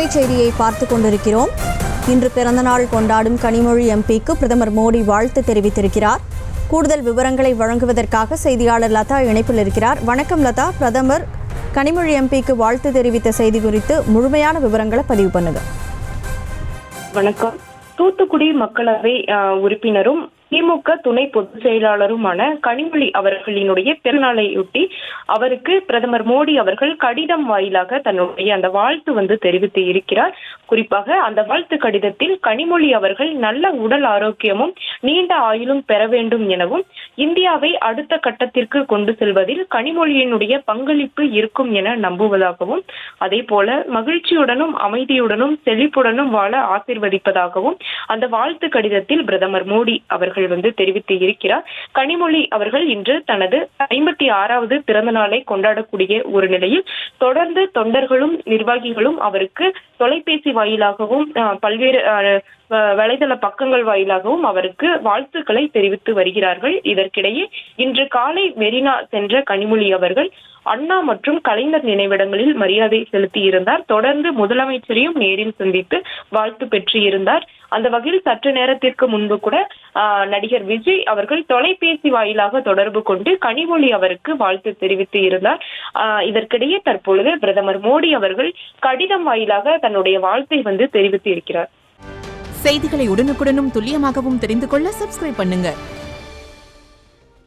அண்மை செய்தியை பார்த்து கொண்டிருக்கிறோம். இன்று பிறந்தநாள் கொண்டாடும் கனிமொழி எம்பிக்கு பிரதமர் மோடி வாழ்த்து தெரிவித்திருக்கிறார். கூடுதல் விவரங்களை வழங்குவதற்காக செய்தியாளர் லதா இணைப்பில் இருக்கிறார். வணக்கம் லதா. பிரதமர் கனிமொழி எம்பிக்கு வாழ்த்து தெரிவித்த செய்தி குறித்து முழுமையான விவரங்களை பதிவு பண்ணுங்க. வணக்கம். தூத்துக்குடி மக்களவை உறுப்பினரும் திமுக துணை பொதுச் செயலாளருமான கனிமொழி அவர்களினுடைய பிறந்தநாளையொட்டி அவருக்கு பிரதமர் மோடி அவர்கள் கடிதம் வாயிலாக தன்னுடைய அந்த வாழ்த்து தெரிவித்து இருக்கிறார். குறிப்பாக அந்த வாழ்த்து கடிதத்தில் கனிமொழி அவர்கள் நல்ல உடல் ஆரோக்கியமும் நீண்ட ஆயுளும் பெற வேண்டும் எனவும், இந்தியாவை அடுத்த கட்டத்திற்கு கொண்டு செல்வதில் கனிமொழியினுடைய பங்களிப்பு இருக்கும் என நம்புவதாகவும், அதே போல மகிழ்ச்சியுடனும் அமைதியுடனும் செழிப்புடனும் வாழ ஆசீர்வதிப்பதாகவும் அந்த வாழ்த்து கடிதத்தில் பிரதமர் மோடி அவர்கள் தெரிவித்து இருக்கிறார். கனிமொழி அவர்கள் இன்று தனது 56வது பிறந்த நாளை கொண்டாடக்கூடிய ஒரு நிலையில் தொடர்ந்து தொண்டர்களும் நிர்வாகிகளும் அவருக்கு தொலைபேசி வாயிலாகவும் பல்வேறு வலைதள பக்கங்கள் வாயிலாகவும் அவருக்கு வாழ்த்துக்களை தெரிவித்து வருகிறார்கள். இதற்கிடையே இன்று காலை மெரினா சென்ற கனிமொழி அவர்கள் அண்ணா மற்றும் கலைஞர் நினைவிடங்களில் மரியாதை செலுத்தி இருந்தார். தொடர்ந்து முதலமைச்சரையும் நேரில் சந்தித்து வாழ்த்து பெற்று இருந்தார். அந்த வகையில் சற்று நேரத்திற்கு முன்பு கூட நடிகர் விஜய் அவர்கள் தொலைபேசி வாயிலாக தொடர்பு கொண்டு கனிமொழி அவருக்கு வாழ்த்து தெரிவித்து இருந்தார். இதற்கிடையே தற்பொழுது பிரதமர் மோடி அவர்கள் கடிதம் வாயிலாக தன்னுடைய வாழ்த்தை தெரிவித்து இருக்கிறார். செய்திகளை உடனுக்குடனும் துல்லியமாகவும் தெரிந்து கொள்ள சப்ஸ்கிரைப் பண்ணுங்க.